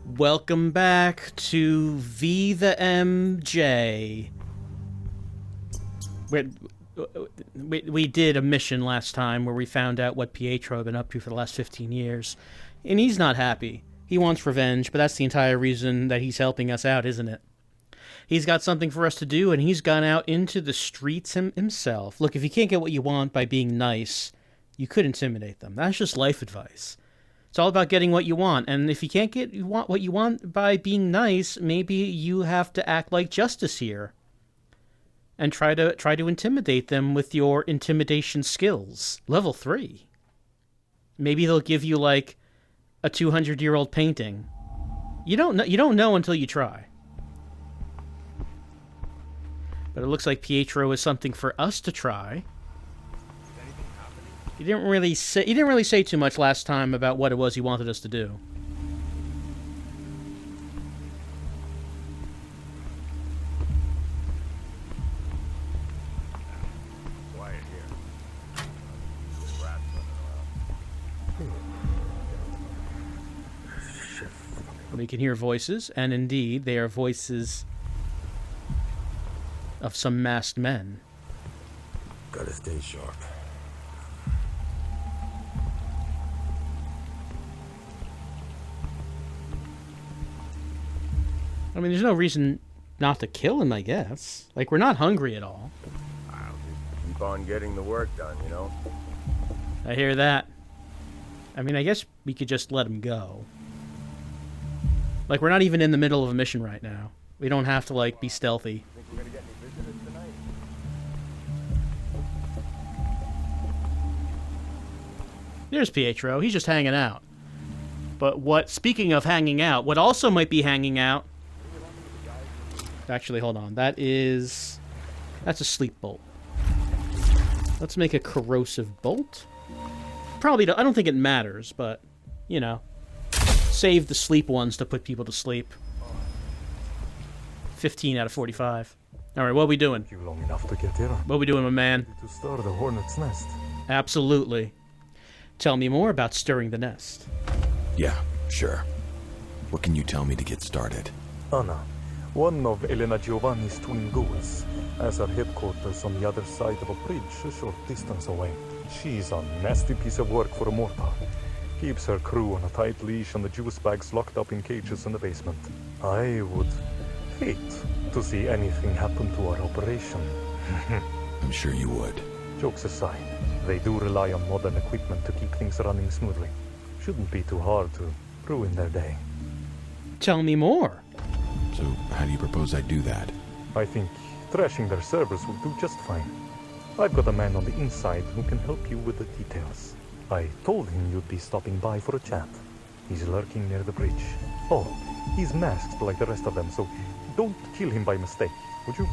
Welcome back to V the MJ. We did a mission last time where we found out what Pietro had been up to for the last 15 years. And he's not happy. He wants revenge, but that's the entire reason that he's helping us out, isn't it? He's got something for us to do, and he's gone out into the streets himself. Look, if you can't get what you want by being nice, you could intimidate them. That's just life advice. It's all about getting what you want, and if you can't get what you want by being nice, maybe you have to act like justice here. And try to intimidate them with your intimidation skills. Level 3. Maybe they'll give you, like, a 200-year-old painting. You don't know until you try. But it looks like Pietro is something for us to try. He didn't really say too much last time about what it was he wanted us to do. Quiet here. Rats running around. Shit. We can hear voices, and indeed, they are voices of some masked men. Gotta stay sharp. I mean, there's no reason not to kill him, I guess. Like, we're not hungry at all. I'll just keep on getting the work done, you know? I hear that. I mean, I guess we could just let him go. Like, we're not even in the middle of a mission right now. We don't have to, like, be stealthy. Think we're gonna get any visitors tonight? There's Pietro. He's just hanging out. But speaking of hanging out, what also might be hanging out... Actually, hold on. That's a sleep bolt. Let's make a corrosive bolt. I don't think it matters, but, you know. Save the sleep ones to put people to sleep. 15 out of 45. Alright, what are we doing? You long enough to get here. What are we doing, my man? To stir the hornet's nest. Absolutely. Tell me more about stirring the nest. Yeah, sure. What can you tell me to get started? Anna, one of Elena Giovani's twin ghouls, has her headquarters on the other side of a bridge a short distance away. She's a nasty piece of work for a mortal. Keeps her crew on a tight leash and the juice bags locked up in cages in the basement. I would hate to see anything happen to our operation. I'm sure you would. Jokes aside, they do rely on modern equipment to keep things running smoothly. Shouldn't be too hard to ruin their day. Tell me more. So, how do you propose I do that? I think trashing their servers will do just fine. I've got a man on the inside who can help you with the details. I told him you'd be stopping by for a chat. He's lurking near the bridge. Oh, he's masked like the rest of them, so don't kill him by mistake, would you?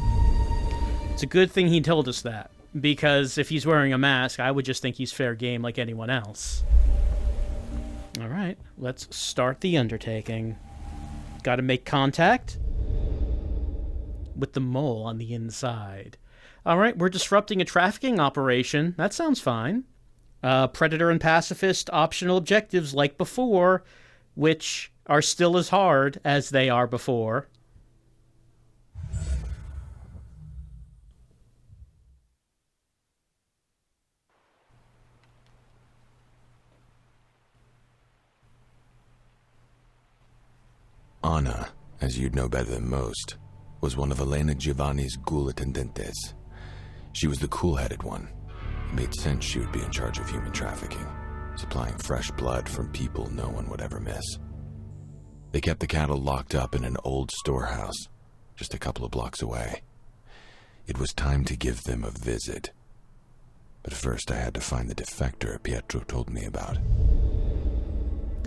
It's a good thing he told us that, because if he's wearing a mask, I would just think he's fair game like anyone else. Alright, let's start the undertaking. Gotta make contact with the mole on the inside. Alright, we're disrupting a trafficking operation. That sounds fine. Predator and pacifist optional objectives like before, which are still as hard as they are before. Anna, as you'd know better than most, was one of Elena Giovani's ghoul attendentes. She was the cool-headed one. It made sense she would be in charge of human trafficking, supplying fresh blood from people no one would ever miss. They kept the cattle locked up in an old storehouse, just a couple of blocks away. It was time to give them a visit. But first I had to find the defector Pietro told me about.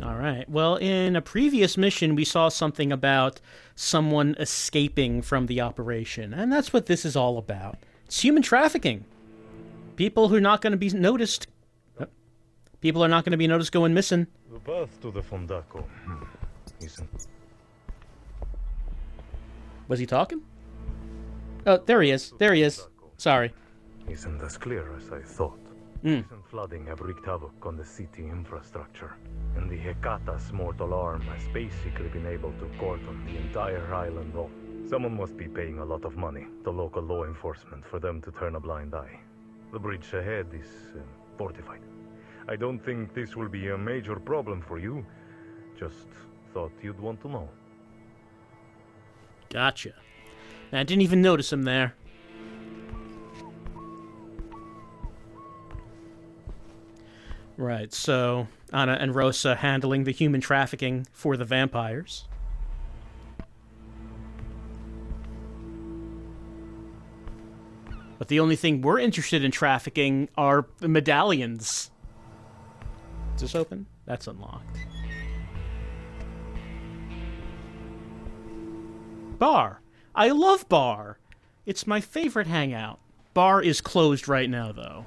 Alright, well, in a previous mission, we saw something about someone escaping from the operation, and that's what this is all about. It's human trafficking. People who are not going to be noticed. People are not going to be noticed going missing. The path to the Fondaco isn't. Was he talking? Oh, there he is. There he is. Sorry. Isn't as clear as I thought. Recent flooding have wreaked havoc on the city infrastructure, and the Hecata's mortal arm has basically been able to cordon the entire island off. Someone must be paying a lot of money to local law enforcement for them to turn a blind eye. The bridge ahead is fortified. I don't think this will be a major problem for you. Just thought you'd want to know. Gotcha. I didn't even notice him there. Right, so Anna and Rosa handling the human trafficking for the vampires. But the only thing we're interested in trafficking are the medallions. Is this open? That's unlocked. Bar. I love Bar. It's my favorite hangout. Bar is closed right now, though.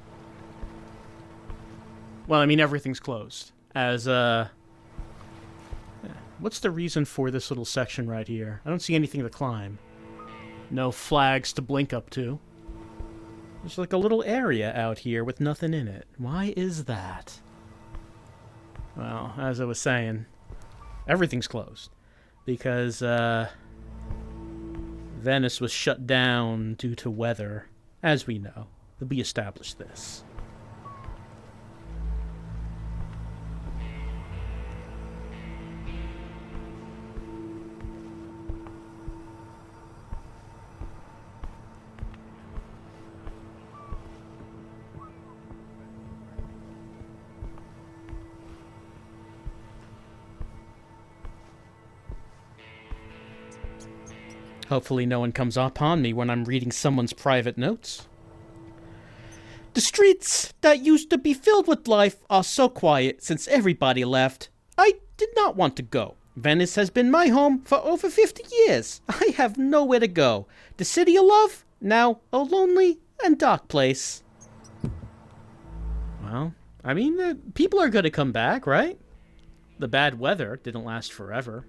Well, I mean, everything's closed. What's the reason for this little section right here? I don't see anything to climb. No flags to blink up to. There's like a little area out here with nothing in it. Why is that? Well, as I was saying, everything's closed. Because, Venice was shut down due to weather. As we know. We established this. Hopefully no one comes upon me when I'm reading someone's private notes. The streets that used to be filled with life are so quiet since everybody left. I did not want to go. Venice has been my home for over 50 years. I have nowhere to go. The city of love, now a lonely and dark place. Well, I mean, people are going to come back, right? The bad weather didn't last forever.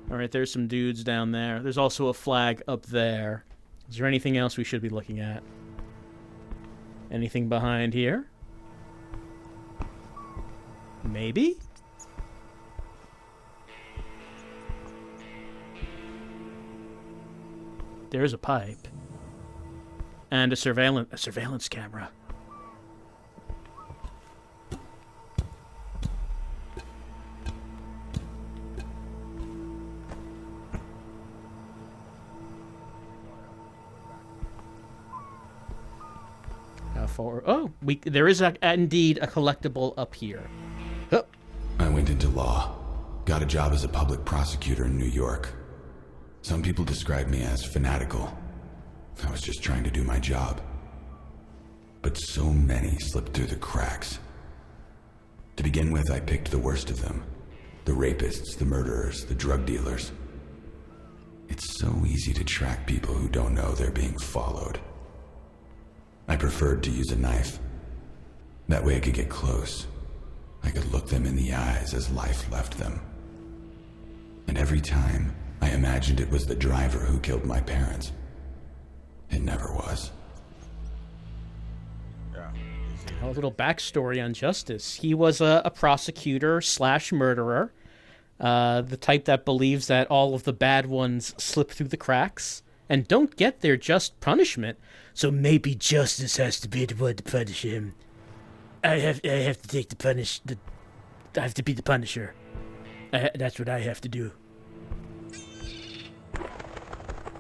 Alright, there's some dudes down there. There's also a flag up there. Is there anything else we should be looking at? Anything behind here? Maybe? There's a pipe. And a surveillance camera. Oh, there is indeed a collectible up here. Oh. I went into law. Got a job as a public prosecutor in New York. Some people describe me as fanatical. I was just trying to do my job. But so many slipped through the cracks. To begin with, I picked the worst of them. The rapists, the murderers, the drug dealers. It's so easy to track people who don't know they're being followed. I preferred to use a knife. That way I could get close. I could look them in the eyes as life left them. And every time, I imagined it was the driver who killed my parents. It never was. A little backstory on Justice. He was a prosecutor / murderer. The type that believes that all of the bad ones slip through the cracks and don't get their just punishment. So maybe justice has to be the one to punish him. I have to take I have to be the Punisher. That's what I have to do.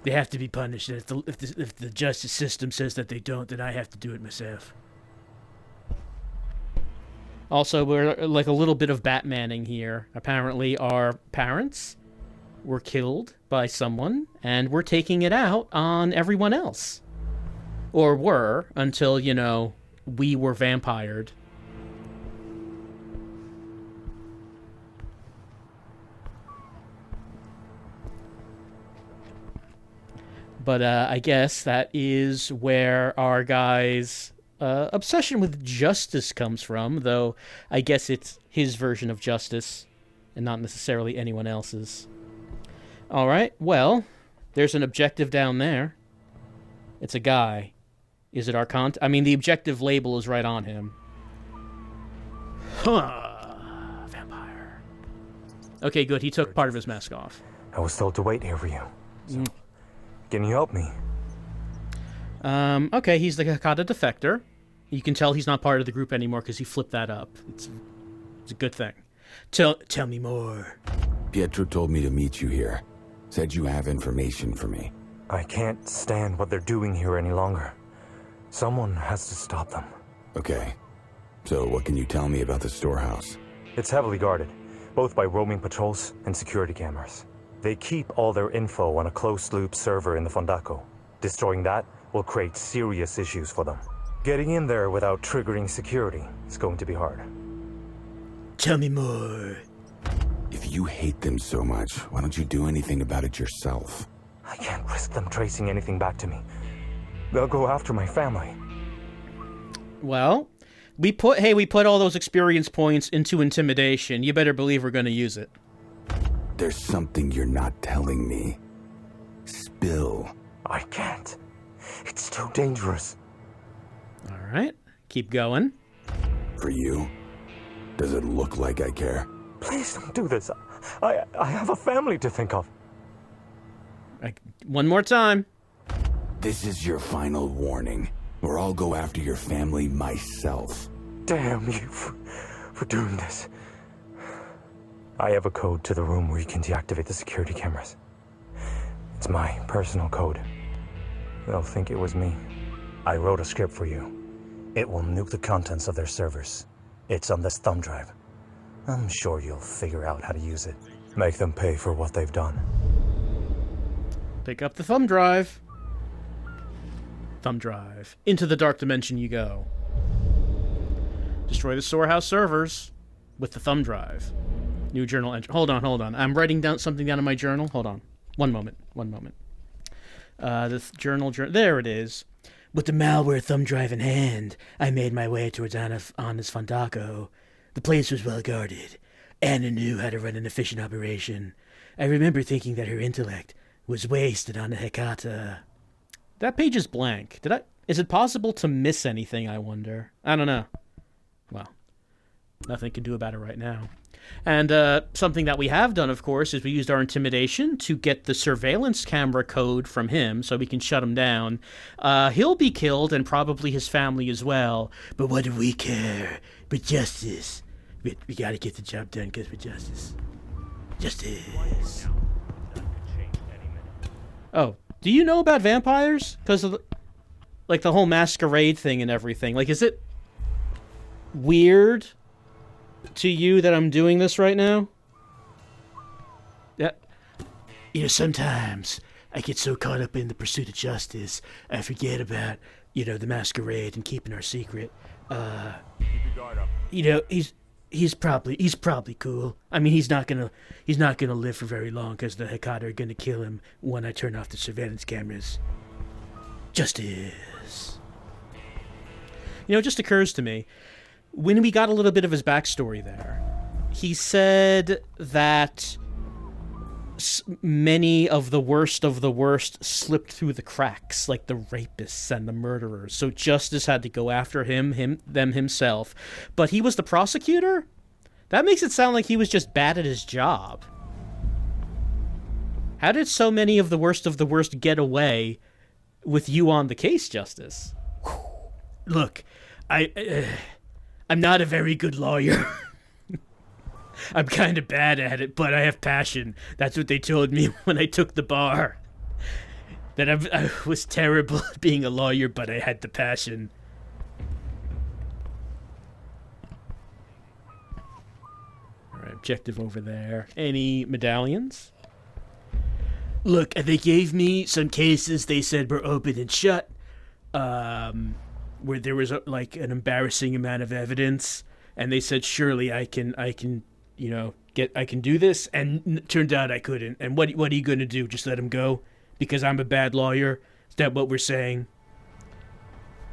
They have to be punished. If the justice system says that they don't, then I have to do it myself. Also, we're like a little bit of Batmaning here. Apparently, our parents were killed by someone, and we're taking it out on everyone else. Or were, until, you know, we were vampired. But I guess that is where our guy's obsession with justice comes from, though I guess it's his version of justice and not necessarily anyone else's. Alright, well, there's an objective down there. It's a guy. Is it our I mean, the objective label is right on him. Vampire. Okay, good. He took part of his mask off. I was told to wait here for you. So, can you help me? Okay, he's the Hakata defector. You can tell he's not part of the group anymore because he flipped that up. It's a good thing. Tell me more. Pietro told me to meet you here. Said you have information for me. I can't stand what they're doing here any longer. Someone has to stop them. Okay. So what can you tell me about the storehouse? It's heavily guarded, both by roaming patrols and security cameras. They keep all their info on a closed-loop server in the Fondaco. Destroying that will create serious issues for them. Getting in there without triggering security is going to be hard. Tell me more. If you hate them so much, why don't you do anything about it yourself? I can't risk them tracing anything back to me. They'll go after my family. Well, we put all those experience points into intimidation. You better believe we're going to use it. There's something you're not telling me. Spill. I can't. It's too dangerous. All right. Keep going. For you? Does it look like I care? Please don't do this. I have a family to think of. One more time. This is your final warning, or I'll go after your family myself. Damn you for doing this. I have a code to the room where you can deactivate the security cameras. It's my personal code. They'll think it was me. I wrote a script for you. It will nuke the contents of their servers. It's on this thumb drive. I'm sure you'll figure out how to use it. Make them pay for what they've done. Pick up the thumb drive. Thumb drive. Into the dark dimension you go. Destroy the storehouse servers with the thumb drive. New journal entry. Hold on. I'm writing down something down in my journal. Hold on. One moment. The journal. There it is. With the malware thumb drive in hand, I made my way towards Anna's Fondaco. The place was well guarded. Anna knew how to run an efficient operation. I remember thinking that her intellect was wasted on the Hecata. That page is blank. Is it possible to miss anything, I wonder? I don't know. Well, nothing can do about it right now. And something that we have done, of course, is we used our intimidation to get the surveillance camera code from him so we can shut him down. He'll be killed, and probably his family as well. But what do we care? But justice. We gotta get the job done because we're justice. Justice. Oh, do you know about vampires? Because of the whole Masquerade thing and everything. Like, is it weird to you that I'm doing this right now? Yeah. Sometimes I get so caught up in the pursuit of justice, I forget about, the Masquerade and keeping our secret. Keep your guard up. He's probably cool. I mean, he's not gonna live for very long because the Hecata are gonna kill him when I turn off the surveillance cameras. Justice. It just occurs to me, when we got a little bit of his backstory there, he said that many of the worst slipped through the cracks, like the rapists and the murderers. So justice had to go after them himself. But he was the prosecutor? That makes it sound like he was just bad at his job. How did so many of the worst get away with you on the case, Justice? Look, I'm not a very good lawyer. I'm kind of bad at it, but I have passion. That's what they told me when I took the bar. That I was terrible at being a lawyer, but I had the passion. All right, objective over there. Any medallions? Look, they gave me some cases they said were open and shut, where there was an embarrassing amount of evidence, and they said surely I can do this, and turned out I couldn't. And what are you going to do? Just let him go? Because I'm a bad lawyer? Is that what we're saying?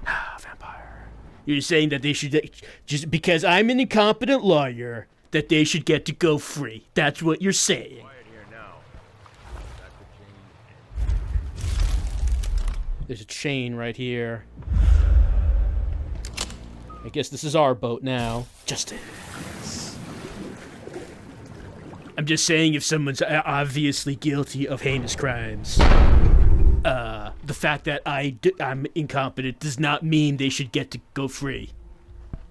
Vampire. You're saying that they should, just because I'm an incompetent lawyer, that they should get to go free. That's what you're saying. Quiet here now. There's a chain right here. I guess this is our boat now. Justice. I'm just saying if someone's obviously guilty of heinous crimes, the fact that I'm incompetent does not mean they should get to go free.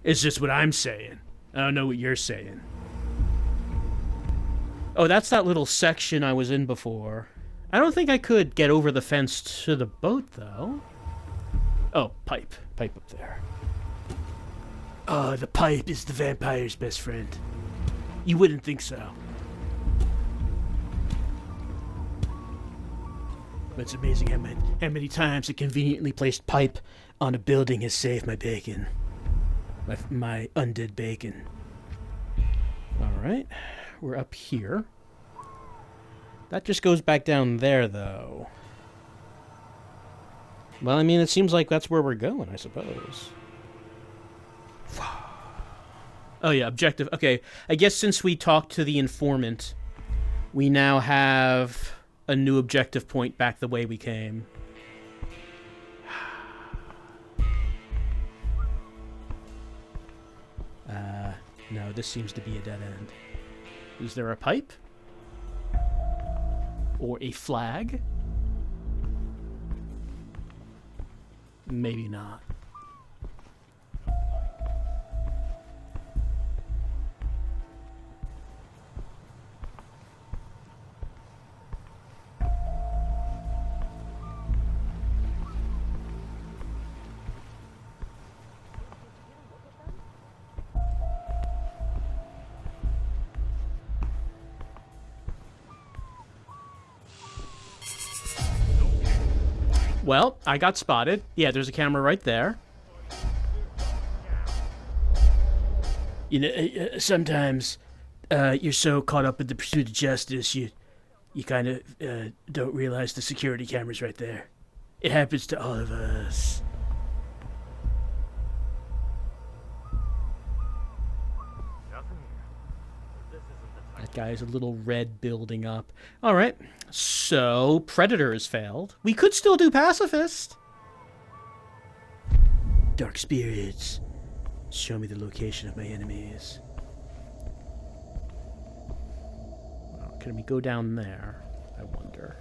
It's just what I'm saying. I don't know what you're saying. Oh, that's that little section I was in before. I don't think I could get over the fence to the boat, though. Oh, pipe. Pipe up there. Oh, the pipe is the vampire's best friend. You wouldn't think so. But it's amazing how many times a conveniently placed pipe on a building has saved my bacon. My undead bacon. Alright, we're up here. That just goes back down there, though. Well, I mean, it seems like that's where we're going, I suppose. Oh, yeah, objective. Okay, I guess since we talked to the informant, we now have a new objective point back the way we came. No, this seems to be a dead end. Is there a pipe? Or a flag? Maybe not. Well, I got spotted. Yeah, there's a camera right there. You know, sometimes you're so caught up in the pursuit of justice, you kind of don't realize the security camera's right there. It happens to all of us. That guy has a little red building up. All right, so Predator has failed. We could still do Pacifist. Dark spirits, show me the location of my enemies. Well, can we go down there? I wonder.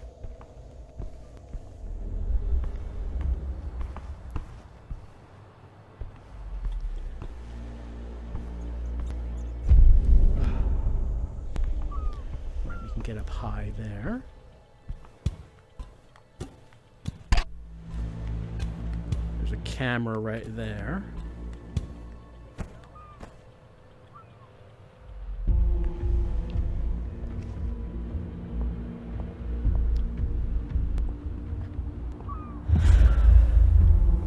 Get up high there. There's a camera right there.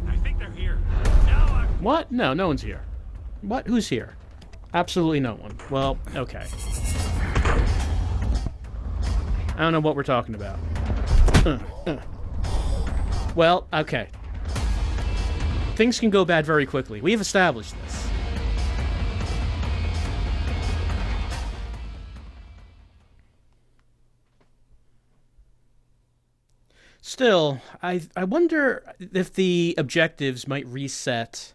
I think they're here. What? No, no one's here. What? Who's here? Absolutely no one. Well, okay. I don't know what we're talking about. Well, okay. Things can go bad very quickly. We have established this. Still, I wonder if the objectives might reset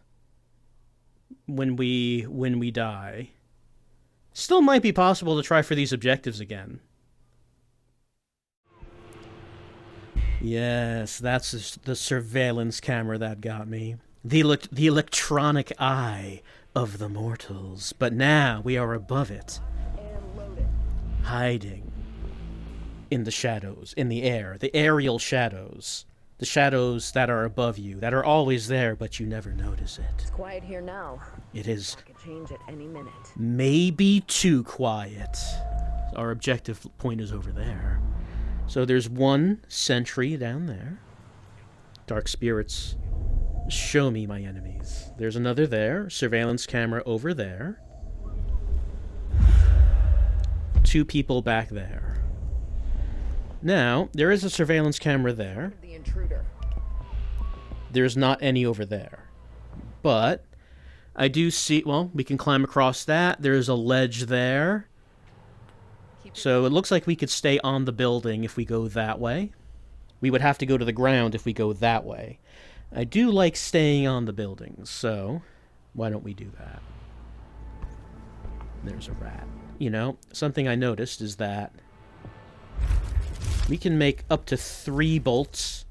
when we die. Still might be possible to try for these objectives again. Yes, that's the surveillance camera that got me. The electronic eye of the mortals. But now we are above it. Hiding in the shadows, in the air. The aerial shadows. The shadows that are above you, that are always there, but you never notice it. It's quiet here now. It is. That could change at any minute. Maybe too quiet. Our objective point is over there. So there's one sentry down there. Dark spirits, show me my enemies. There's another there. Surveillance camera over there. Two people back there. Now, there is a surveillance camera there. The intruder. There's not any over there. But I do see, well, we can climb across that. There's a ledge there. So it looks like we could stay on the building if we go that way. We would have to go to the ground if we go that way. I do like staying on the buildings, so Why don't we do that? There's a rat. You know, something I noticed is that we can make up to 3 bolts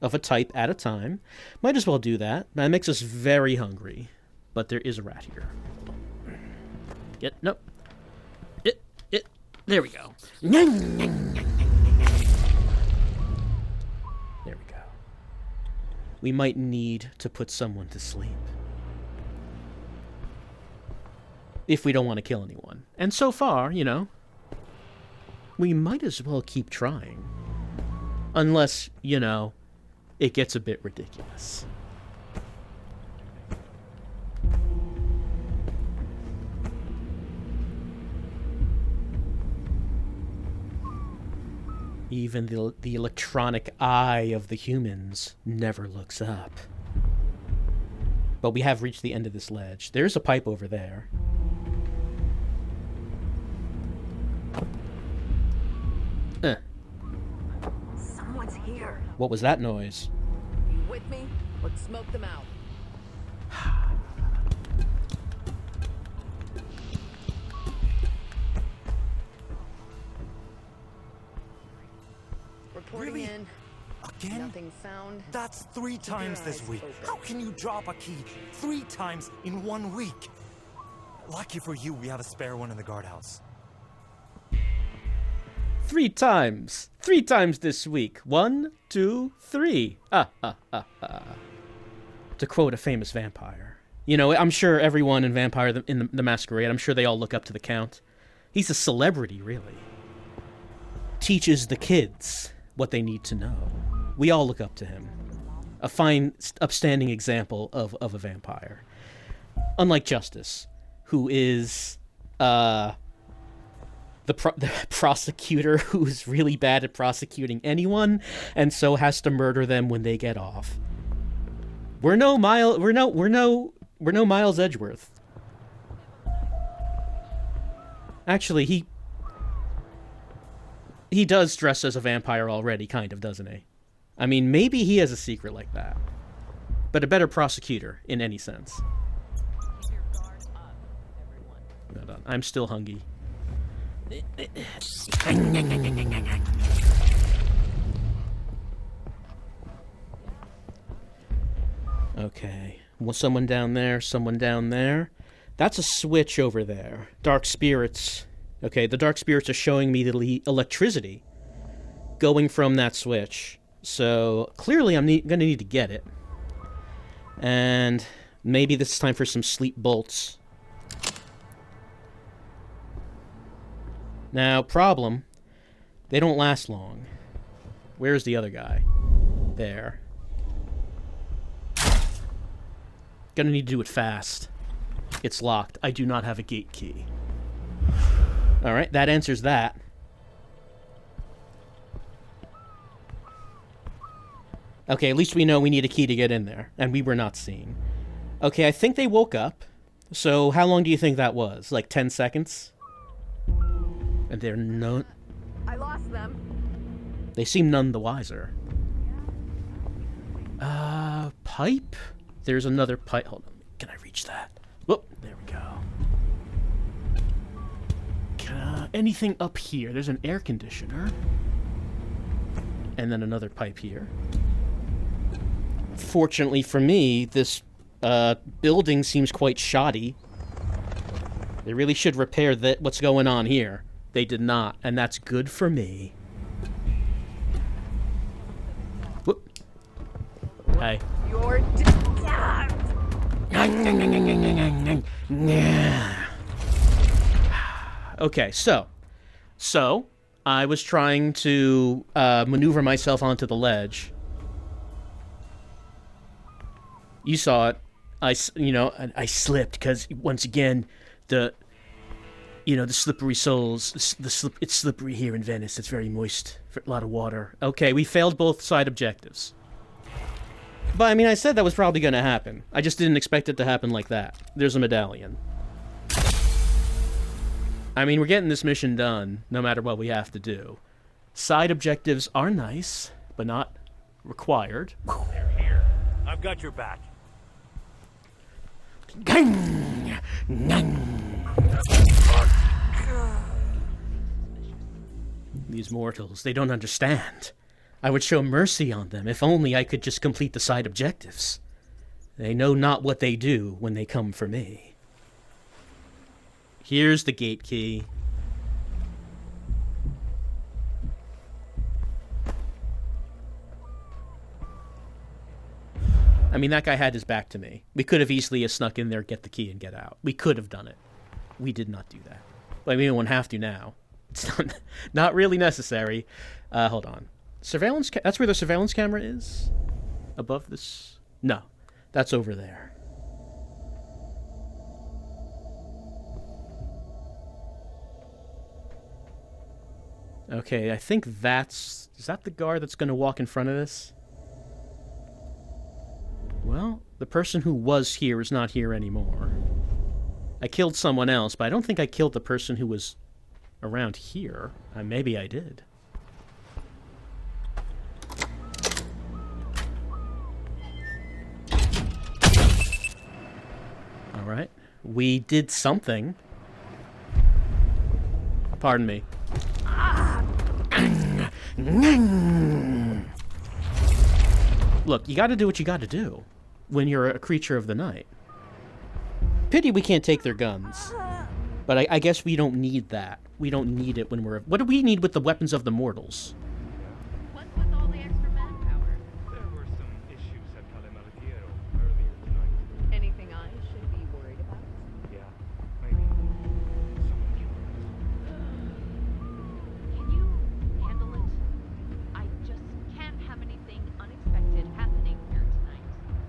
of a type at a time. Might as well do that. That makes us very hungry. But there is a rat here. Nope. There we go. There we go. We might need to put someone to sleep. If we don't want to kill anyone. And so far, you know, we might as well keep trying. Unless, you know, it gets a bit ridiculous. Even the electronic eye of the humans never looks up. But we have reached the end of this ledge. There's a pipe over there. Someone's here. What was that noise? You with me? Let's smoke them out. Reporting Really? in. Again? Nothing found. That's 3 times this eyes week. open. How can you drop a key 3 times in 1 week? Lucky for you, we have a spare one in the guardhouse. 3 times. 3 times this week. 1, 2, 3. To quote a famous vampire. You know, I'm sure everyone in the Masquerade, I'm sure they all look up to the Count. He's a celebrity, really. Teaches the kids what they need to know. We all look up to him. A fine, upstanding example of a vampire. Unlike Justice, who is the prosecutor who's really bad at prosecuting anyone, and so has to murder them when they get off. We're no Miles Edgeworth. Actually, he does dress as a vampire already, kind of, doesn't he? I mean, maybe he has a secret like that. But a better prosecutor, in any sense. Keep your guard up, everyone. Hold on. I'm still hungry. Okay. Well, someone down there, someone down there. That's a switch over there. Dark spirits. Okay, the dark spirits are showing me the electricity going from that switch. So, clearly I'm going to need to get it. And maybe this is time for some sleep bolts. Now, problem. They don't last long. Where's the other guy? There. Gonna need to do it fast. It's locked. I do not have a gate key. Alright, that answers that. Okay, at least we know we need a key to get in there. And we were not seen. Okay, I think they woke up. So how long do you think that was? Like 10 seconds? And they're no... I lost them. They seem none the wiser. Pipe? There's another pipe. Hold on. Can I reach that? Whoop. There we go. Anything up here? There's an air conditioner. And then another pipe here. Fortunately for me, this building seems quite shoddy. They really should repair what's going on here. They did not, and that's good for me. Whoop. Hey. You're Okay, so I was trying to maneuver myself onto the ledge. You saw it. I slipped because once again, the slippery souls. It's slippery here in Venice. It's very moist. A lot of water. Okay, we failed both side objectives. But I mean, I said that was probably going to happen. I just didn't expect it to happen like that. There's a medallion. I mean, we're getting this mission done, no matter what we have to do. Side objectives are nice, but not required. They're here. I've got your back. Gang! Gang! These mortals, they don't understand. I would show mercy on them if only I could just complete the side objectives. They know not what they do when they come for me. Here's the gate key. I mean, that guy had his back to me. We could have easily snuck in there, get the key, and get out. We could have done it. We did not do that. But we won't have to now. It's not really necessary. Hold on. Surveillance that's where the surveillance camera is? Above this? No. That's over there. Okay, I think that's... Is that the guard that's going to walk in front of this? Well, the person who was here is not here anymore. I killed someone else, but I don't think I killed the person who was around here. Maybe I did. Alright. We did something. Pardon me. Look, you gotta do what you gotta do when you're a creature of the night. Pity we can't take their guns. But I guess we don't need that. We don't need it when we're... What do we need with the weapons of the mortals? What's with all the extra manpower? There were some issues at Calamariero earlier tonight. Anything I should be worried about? Yeah, maybe. Someone killed Can you handle it? I just can't have anything unexpected happening here tonight.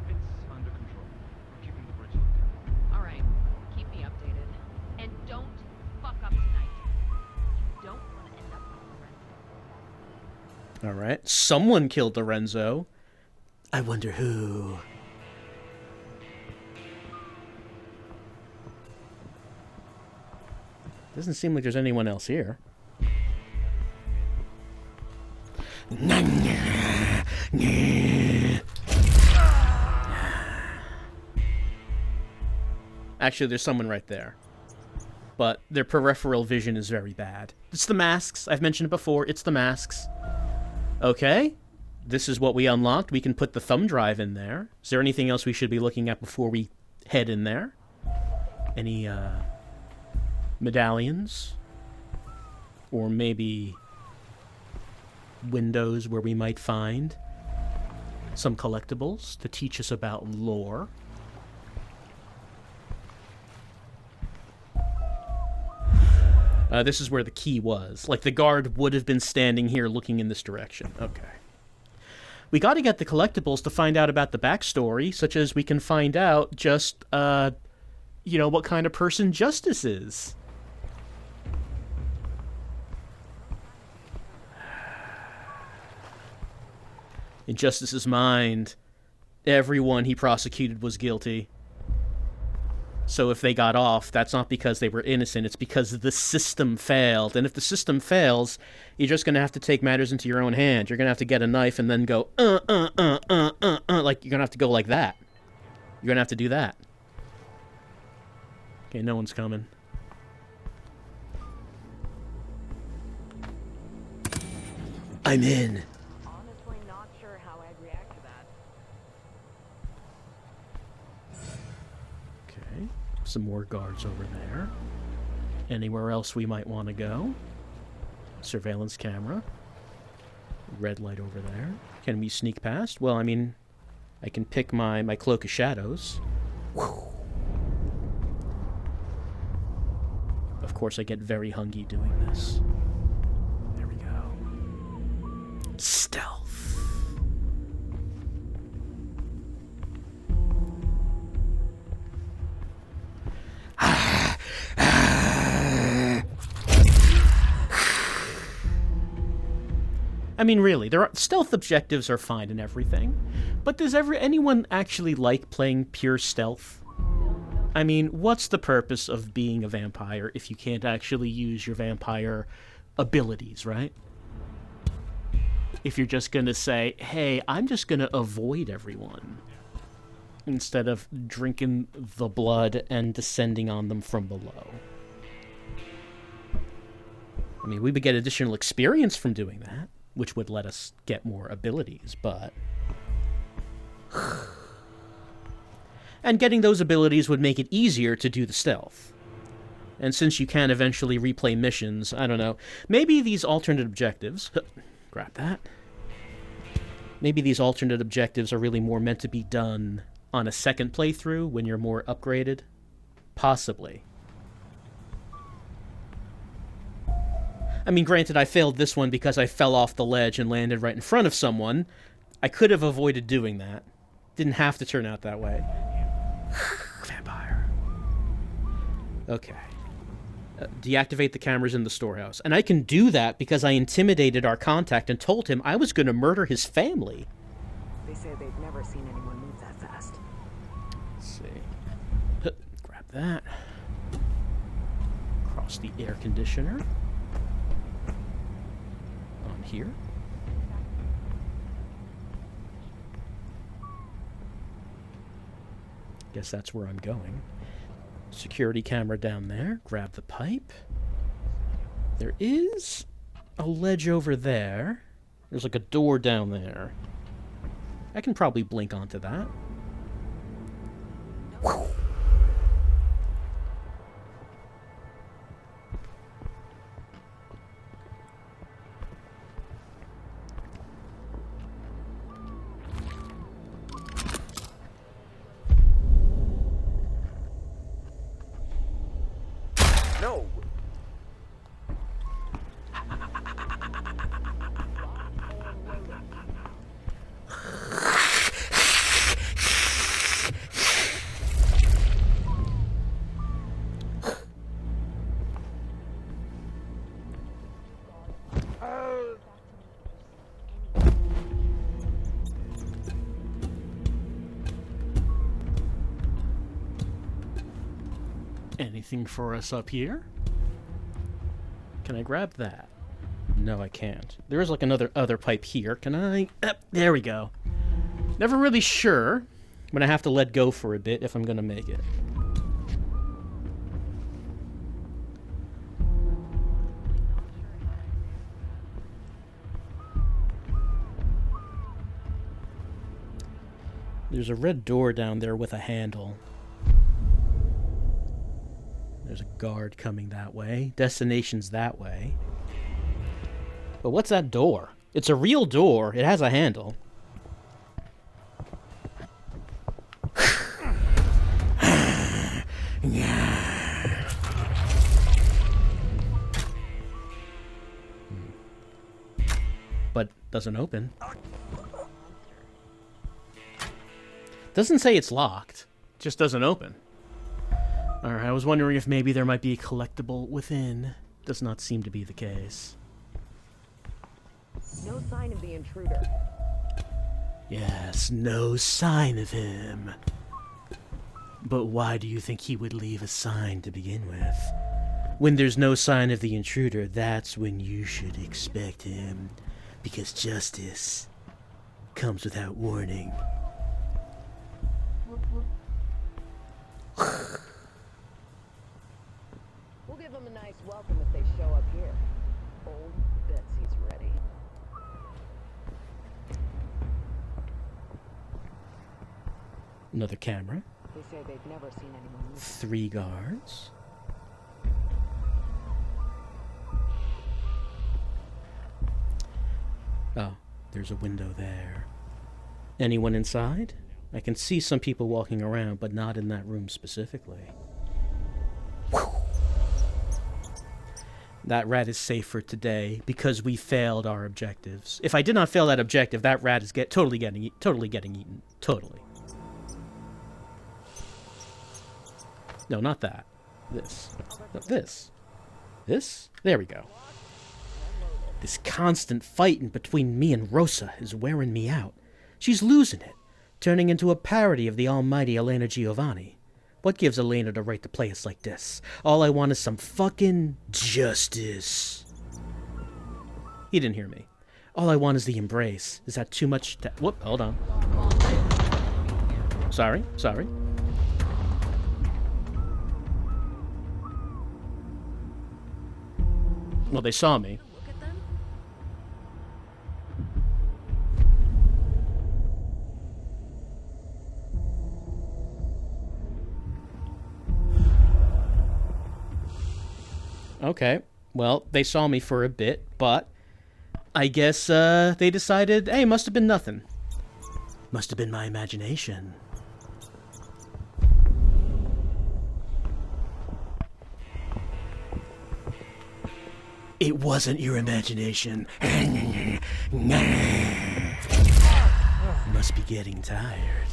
us. It's under control. We're keeping the bridge locked down. All right, keep me updated. And don't fuck up tonight. You don't want to end up with Lorenzo. Alright. Someone killed Lorenzo. I wonder who. Doesn't seem like there's anyone else here. Actually, there's someone right there. But their peripheral vision is very bad. It's the masks. I've mentioned it before. It's the masks. Okay. This is what we unlocked. We can put the thumb drive in there. Is there anything else we should be looking at before we head in there? Any, medallions? Or maybe windows where we might find some collectibles to teach us about lore? This is where the key was. Like, the guard would have been standing here looking in this direction. Okay. We gotta get the collectibles to find out about the backstory, such as we can find out just, you know, what kind of person Justice is. In Justice's mind, everyone he prosecuted was guilty. So if they got off, that's not because they were innocent, it's because the system failed. And if the system fails, you're just going to have to take matters into your own hand. You're going to have to get a knife and then go, like, you're going to have to go like that. You're going to have to do that. Okay, no one's coming. I'm in. Honestly, not sure how I'd react to that. Okay, some more guards over there. Anywhere else we might want to go? Surveillance camera. Red light over there. Can we sneak past? Well, I mean, I can pick my cloak of shadows. Whew. Of course, I get very hungry doing this. There we go. Stealth. I mean, really, stealth objectives are fine and everything, but does anyone actually like playing pure stealth? I mean, what's the purpose of being a vampire if you can't actually use your vampire abilities, right? If you're just gonna say, hey, I'm just gonna avoid everyone. instead of drinking the blood and descending on them from below. I mean, we would get additional experience from doing that, which would let us get more abilities, but... And getting those abilities would make it easier to do the stealth. And since you can eventually replay missions, I don't know, maybe these alternate objectives... Grab that. Maybe these alternate objectives are really more meant to be done on a second playthrough when you're more upgraded? Possibly. I mean, granted, I failed this one because I fell off the ledge and landed right in front of someone. I could have avoided doing that. Didn't have to turn out that way. Vampire. Okay. Deactivate the cameras in the storehouse. And I can do that because I intimidated our contact and told him I was going to murder his family. They say they've never seen anyone move that fast. Let's see. Grab that. Cross the air conditioner. On here. Guess that's where I'm going. Security camera down there. Grab the pipe. There is a ledge over there. There's like a door down there. I can probably blink onto that. Whew. No! Anything for us up here? Can I grab that? No, I can't. There is like other pipe here. Can I? There we go. Never really sure. I'm gonna have to let go for a bit if I'm gonna make it. There's a red door down there with a handle. There's a guard coming that way. Destination's that way. But what's that door? It's a real door. It has a handle. But doesn't open. Doesn't say it's locked. Just doesn't open. Alright, I was wondering if maybe there might be a collectible within. Does not seem to be the case. No sign of the intruder. Yes, no sign of him. But why do you think he would leave a sign to begin with? When there's no sign of the intruder, that's when you should expect him. Because justice comes without warning. We'll give them a nice welcome if they show up here. Old Betsy's ready. Another camera. They say they've never seen anyone move. 3 guards. Oh, there's a window there. Anyone inside? I can see some people walking around, but not in that room specifically. Whew. That rat is safe for today because we failed our objectives. If I did not fail that objective, that rat is totally getting eaten. Totally. No, not that. This. No, this. This? There we go. This constant fighting between me and Rosa is wearing me out. She's losing it, turning into a parody of the almighty Elena Giovani. What gives Elena the right to play us like this? All I want is some fucking justice. He didn't hear me. All I want is the embrace. Is that too much? Whoop, hold on. Sorry, sorry. Well, they saw me. Look at them. Okay. Well, they saw me for a bit, but I guess they decided, hey, must have been nothing. Must have been my imagination. It wasn't your imagination. Must be getting tired.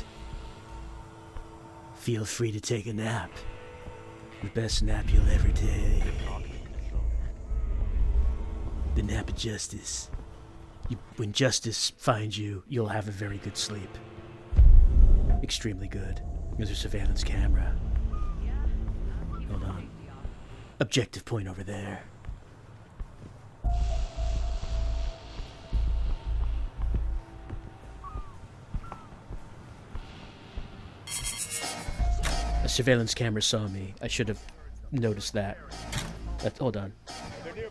Feel free to take a nap. The best nap you'll ever take. The nap of justice. When justice finds you, you'll have a very good sleep. Extremely good. There's a surveillance camera. Hold on. Objective point over there. A surveillance camera saw me. I should have noticed that. Hold on.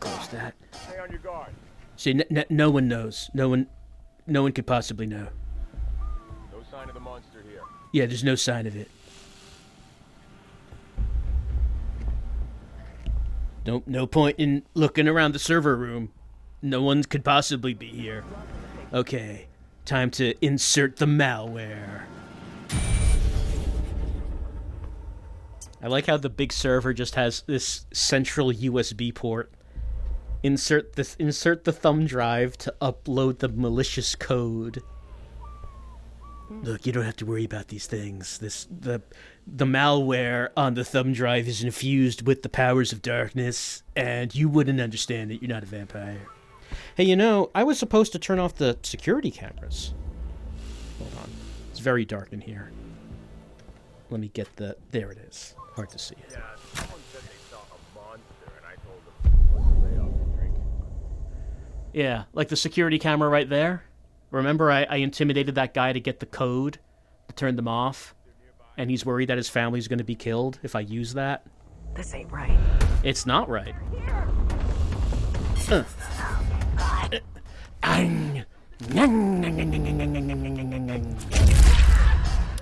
Close that. Stay on your guard. See, no one knows. No one could possibly know. No sign of the monster here. Yeah, there's no sign of it. No point in looking around the server room. No one could possibly be here. Okay, time to insert the malware. I like how the big server just has this central USB port. Insert the thumb drive to upload the malicious code. Look, you don't have to worry about these things. The malware on the thumb drive is infused with the powers of darkness, and you wouldn't understand it. You're not a vampire. Hey, you know, I was supposed to turn off the security cameras. Hold on. It's very dark in here. Let me get the... There it is. Hard to see it. Yeah, someone said they saw a monster, and I told them to lay off the drink. Yeah, like the security camera right there. Remember I intimidated that guy to get the code to turn them off? And he's worried that his family's going to be killed if I use that? This ain't right. It's not right.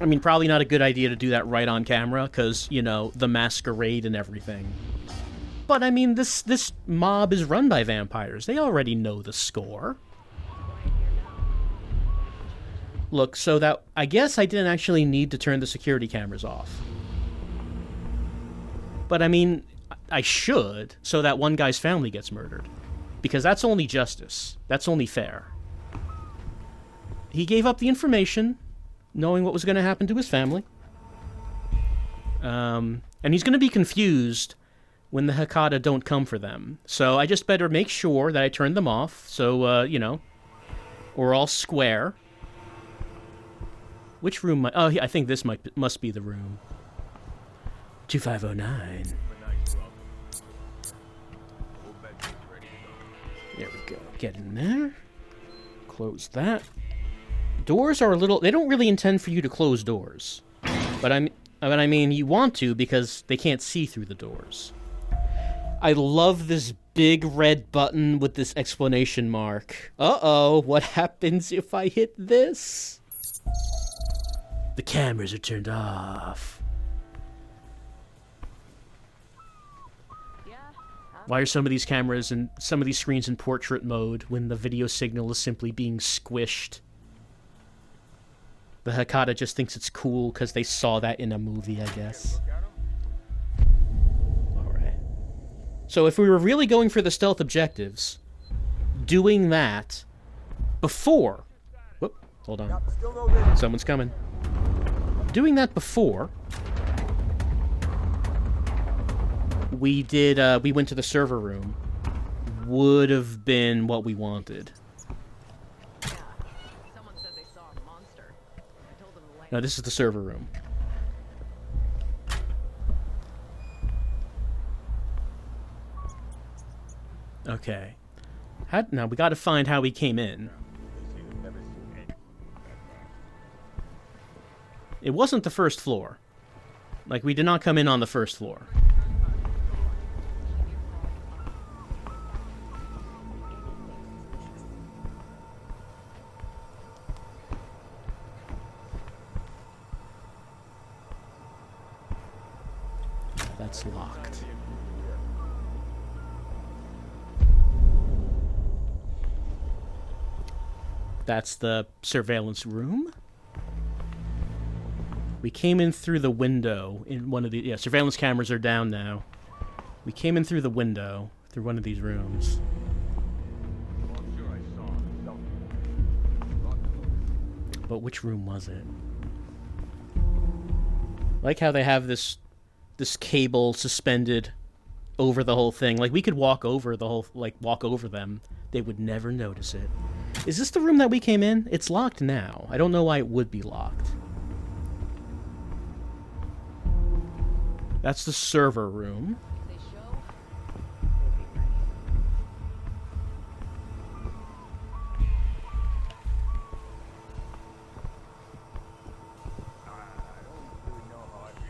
I mean, probably not a good idea to do that right on camera, because, you know, the Masquerade and everything. But, I mean, this mob is run by vampires. They already know the score. Look, so that... I guess I didn't actually need to turn the security cameras off. But, I mean, I should, so that one guy's family gets murdered. Because that's only justice. That's only fair. He gave up the information, knowing what was going to happen to his family. And he's going to be confused when the Hecata don't come for them. So I just better make sure that I turn them off, so, you know, we're all square. Which room might... Oh, I think this must be the room. 2509. There we go. Get in there. Close that. Doors are a little... They don't really intend for you to close doors. But I mean, you want to because they can't see through the doors. I love this big red button with this exclamation mark. Uh-oh, what happens if I hit this? The cameras are turned off. Why are some of these cameras and some of these screens in portrait mode when the video signal is simply being squished? The Hecata just thinks it's cool because they saw that in a movie, I guess. Alright. So if we were really going for the stealth objectives, doing that before... Whoop, hold on. Someone's coming. Doing that before... we went to the server room, would have been what we wanted. Someone said they saw a monster. I told them to lay No, this is the server room. Okay. Now, we gotta find how he came in. It wasn't the first floor. Like, we did not come in on the first floor. That's locked. That's the surveillance room. We came in through the window in one of the... Yeah, surveillance cameras are down now. We came in through the window, through one of these rooms. I'm sure I saw something. But which room was it? I like how they have this cable suspended over the whole thing. Like, we could walk over the whole... Like, walk over them. They would never notice it. Is this the room that we came in? It's locked now. I don't know why it would be locked. That's the server room. They show. We'll be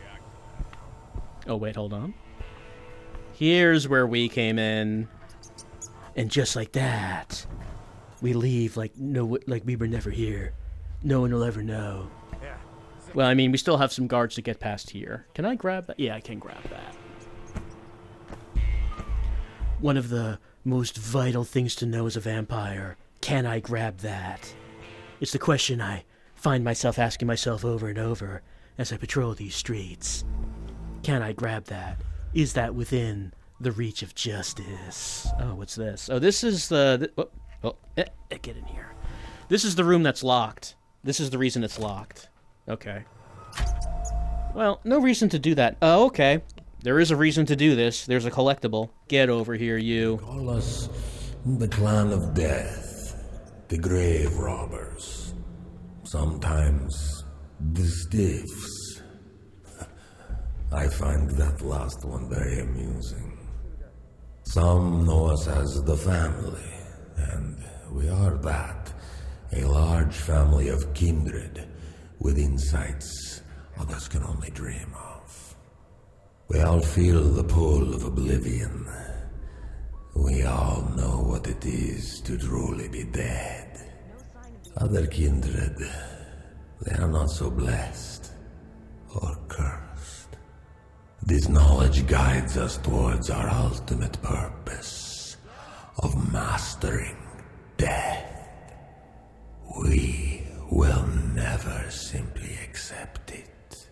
ready. Oh, wait, hold on. Here's where we came in. And just like that, we leave like we were never here. No one will ever know. Well, I mean, we still have some guards to get past here. Can I grab that? Yeah, I can grab that. One of the most vital things to know as a vampire. Can I grab that? It's the question I find myself asking myself over and over as I patrol these streets. Can I grab that? Is that within the reach of justice? Oh, what's this? Oh, this is the... get in here. This is the room that's locked. This is the reason it's locked. Okay. Well, no reason to do that. Oh, okay. There is a reason to do this. There's a collectible. Get over here, you. Call us the Clan of Death, the Grave Robbers, sometimes the Stiffs. I find that last one very amusing. Some know us as the family, and we are that, a large family of kindred, with insights others can only dream of. We all feel the pull of oblivion. We all know what it is to truly be dead. Other kindred, they are not so blessed or cursed. This knowledge guides us towards our ultimate purpose of mastering death. We will never simply accept it.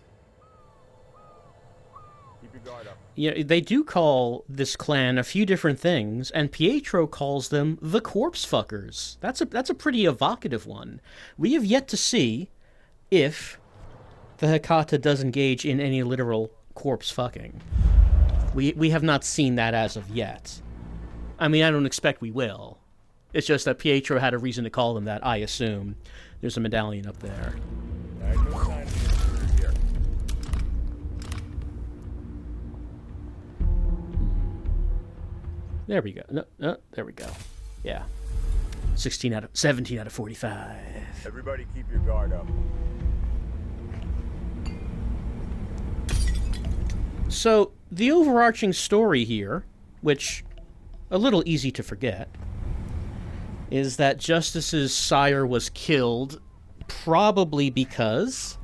Keep your guard up. Yeah, they do call this clan a few different things, and Pietro calls them the Corpse Fuckers. That's a pretty evocative one. We have yet to see if the Hecata does engage in any literal corpse fucking. We have not seen that as of yet. I mean, I don't expect we will. It's just that Pietro had a reason to call them that, I assume. There's a medallion up there. Alright, no sign of here. There we go. No, there we go. Yeah. 17 out of 45. Everybody keep your guard up. So, the overarching story here, which a little easy to forget, is that Justice's sire was killed probably because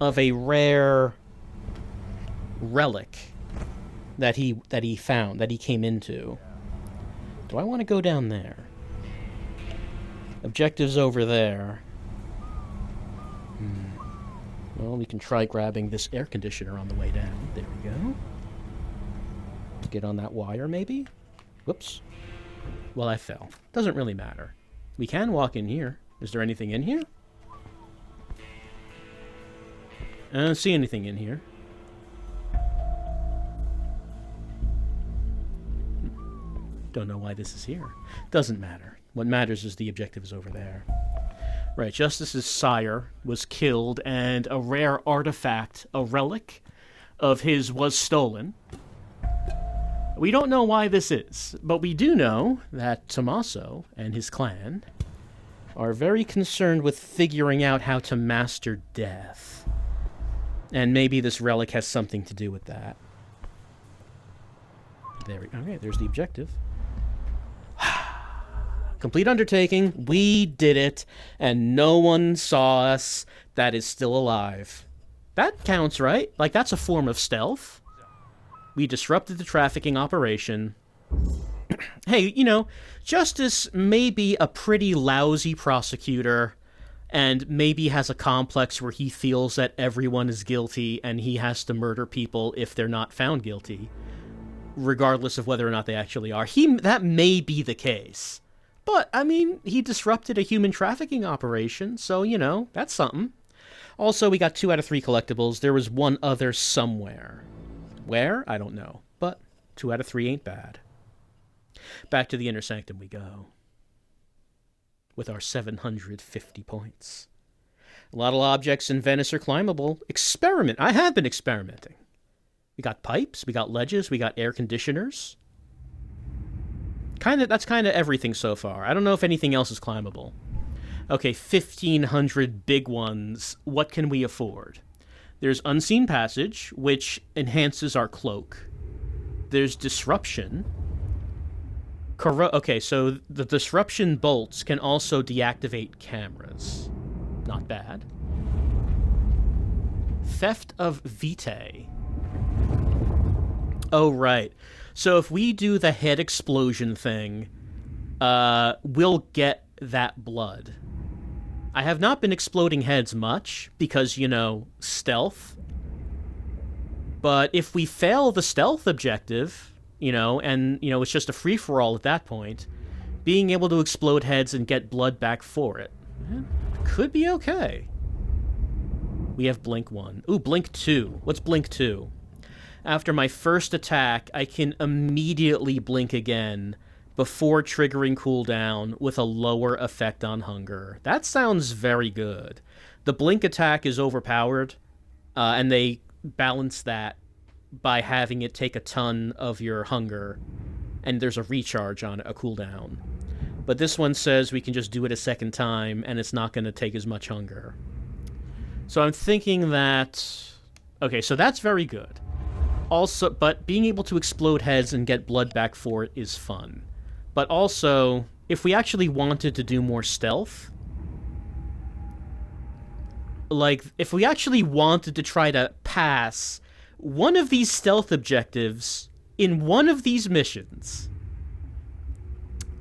of a rare relic that he found, that he came into. Do I want to go down there? Objectives over there. Well, we can try grabbing this air conditioner on the way down. There we go. Get on that wire, maybe? Whoops. Well, I fell. Doesn't really matter. We can walk in here. Is there anything in here? I don't see anything in here. Don't know why this is here. Doesn't matter. What matters is the objective is over there. Right, Justice's sire was killed, and a rare artifact, a relic of his, was stolen. We don't know why this is, but we do know that Tommaso and his clan are very concerned with figuring out how to master death. And maybe this relic has something to do with that. There we go. Okay, there's the objective. Complete undertaking. We did it, and no one saw us that is still alive. That counts, right? Like, that's a form of stealth. We disrupted the trafficking operation. Hey, you know, Justice may be a pretty lousy prosecutor, and maybe has a complex where he feels that everyone is guilty and he has to murder people if they're not found guilty, regardless of whether or not they actually are. That may be the case. But, I mean, he disrupted a human trafficking operation, so, you know, that's something. Also, we got 2 out of 3 collectibles. There was one other somewhere. Where? I don't know. But 2 out of 3 ain't bad. Back to the Inner Sanctum we go. With our 750 points. A lot of objects in Venice are climbable. Experiment. I have been experimenting. We got pipes, we got ledges, we got air conditioners. That's kind of everything so far. I don't know if anything else is climbable. Okay, 1,500 big ones. What can we afford? There's Unseen Passage, which enhances our cloak. There's Disruption. Okay, so the Disruption bolts can also deactivate cameras. Not bad. Theft of Vitae. Oh, right. So if we do the head explosion thing, we'll get that blood. I have not been exploding heads much, because, you know, stealth. But if we fail the stealth objective, you know, and, you know, it's just a free-for-all at that point, being able to explode heads and get blood back for it could be okay. We have Blink 1. Ooh, Blink 2. What's Blink 2? After my first attack, I can immediately blink again before triggering cooldown with a lower effect on hunger. That sounds very good. The blink attack is overpowered, and they balance that by having it take a ton of your hunger, and there's a recharge on it, a cooldown. But this one says we can just do it a second time, and it's not going to take as much hunger. So I'm thinking that... Okay, so that's very good. Also, but being able to explode heads and get blood back for it is fun. But also, if we actually wanted to do more stealth, like, if we actually wanted to try to pass one of these stealth objectives in one of these missions,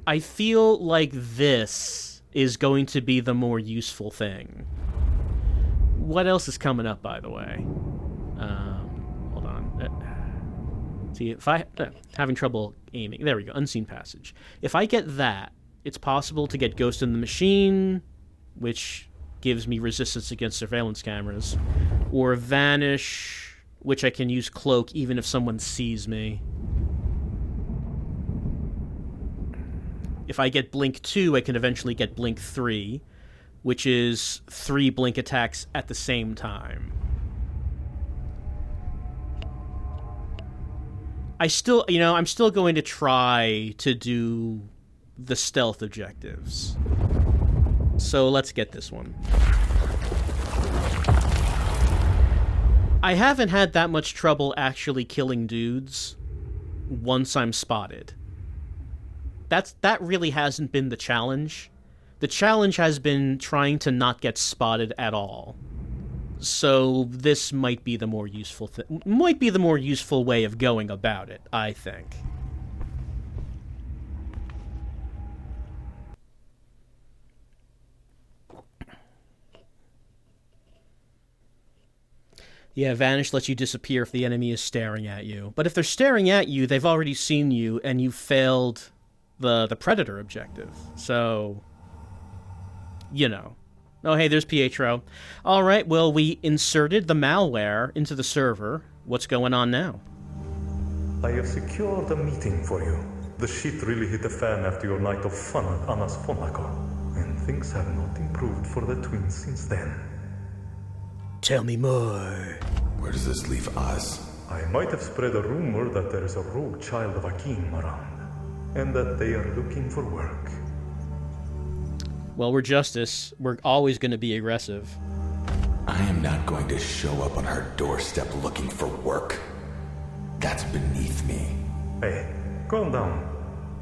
I feel like this is going to be the more useful thing. What else is coming up, by the way? Hold on. See, if I... having trouble aiming. There we go. Unseen Passage. If I get that, it's possible to get Ghost in the Machine, which gives me resistance against surveillance cameras, or Vanish, which I can use Cloak even if someone sees me. If I get Blink 2, I can eventually get Blink 3, which is 3 blink attacks at the same time. I'm still going to try to do the stealth objectives. So let's get this one. I haven't had that much trouble actually killing dudes once I'm spotted. That really hasn't been the challenge. The challenge has been trying to not get spotted at all. So this might be the more useful way of going about it, I think. Yeah, Vanish lets you disappear if the enemy is staring at you. But if they're staring at you, they've already seen you, and you failed the Predator objective. So, you know. Oh, hey, there's Pietro. All right, well, we inserted the malware into the server. What's going on now? I have secured a meeting for you. The shit really hit the fan after your night of fun at Anna's Ponaco, and things have not improved for the twins since then. Tell me more. Where does this leave us? I might have spread a rumor that there is a rogue child of Akeem around, and that they are looking for work. Well, we're Justice. We're always going to be aggressive. I am not going to show up on her doorstep looking for work. That's beneath me. Hey, calm down.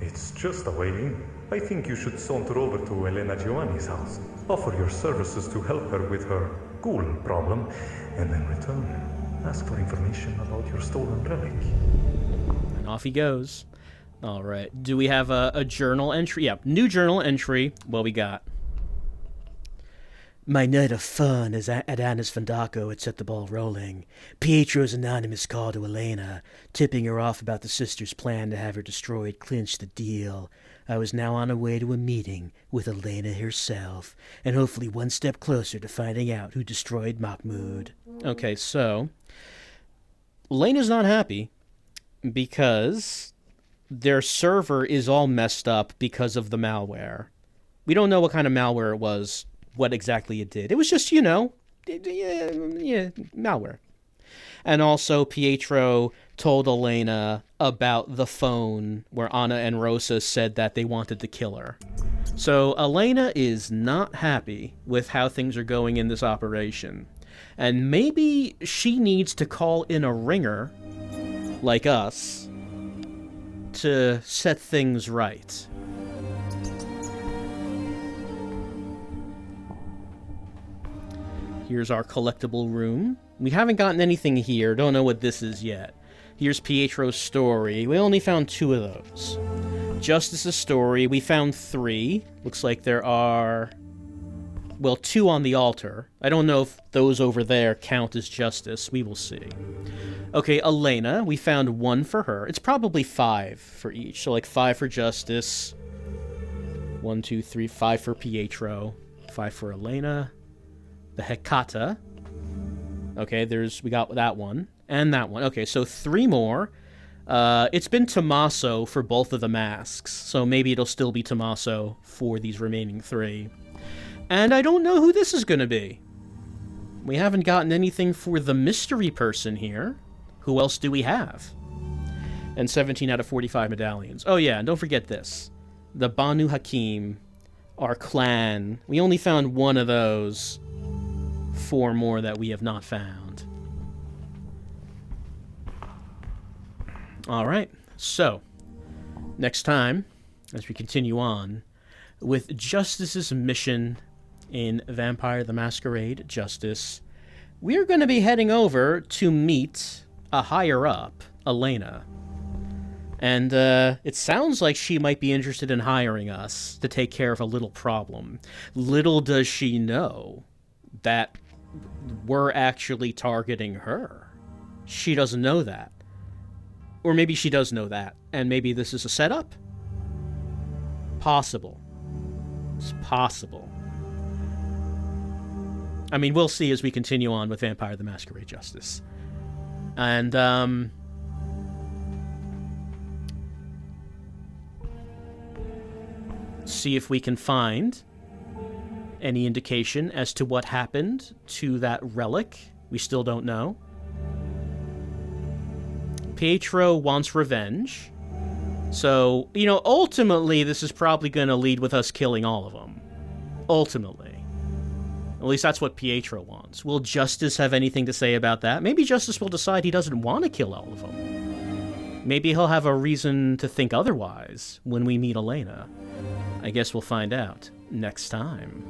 It's just a way in. I think you should saunter over to Elena Giovani's house, offer your services to help her with her ghoul problem, and then return. Ask for information about your stolen relic. And off he goes. All right. Do we have a journal entry? Yeah, new journal entry. What we got? My night of fun at Anna's Fondaco had set the ball rolling. Pietro's anonymous call to Elena, tipping her off about the sister's plan to have her destroyed, clinched the deal. I was now on a way to a meeting with Elena herself, and hopefully one step closer to finding out who destroyed Mahmoud. Okay, so Elena's not happy because their server is all messed up because of the malware. We don't know what kind of malware it was, what exactly it did. It was just, malware. And also, Pietro told Elena about the phone where Anna and Rosa said that they wanted to kill her. So Elena is not happy with how things are going in this operation. And maybe she needs to call in a ringer, like us, to set things right. Here's our collectible room. We haven't gotten anything here. Don't know what this is yet. Here's Pietro's story. We only found 2 of those. Justice's story. We found 3. Looks like there are, 2 on the altar. I don't know if those over there count as Justice. We will see. Okay, Elena. We found 1 for her. It's probably 5 for each. So, 5 for Justice. 1, 2, 3, 5 for Pietro. 5 for Elena. The Hecata. Okay, we got that one. And that one. Okay, so 3 more. It's been Tommaso for both of the masks, so maybe it'll still be Tommaso for these remaining 3. And I don't know who this is going to be. We haven't gotten anything for the mystery person here. Who else do we have? And 17 out of 45 medallions. Oh yeah, and don't forget this. The Banu Hakim, our clan. We only found 1 of those. 4 more that we have not found. Alright, so next time, as we continue on with Justice's mission in Vampire the Masquerade Justice, we're going to be heading over to meet a higher-up, Elena. And it sounds like she might be interested in hiring us to take care of a little problem. Little does she know that we're actually targeting her. She doesn't know that. Or maybe she does know that, and maybe this is a setup? Possible. It's possible. I mean, we'll see as we continue on with Vampire the Masquerade Justice. And, see if we can find any indication as to what happened to that relic. We still don't know. Pietro wants revenge. So, ultimately, this is probably going to lead with us killing all of them. Ultimately. At least that's what Pietro wants. Will Justice have anything to say about that? Maybe Justice will decide he doesn't want to kill all of them. Maybe he'll have a reason to think otherwise when we meet Elena. I guess we'll find out next time.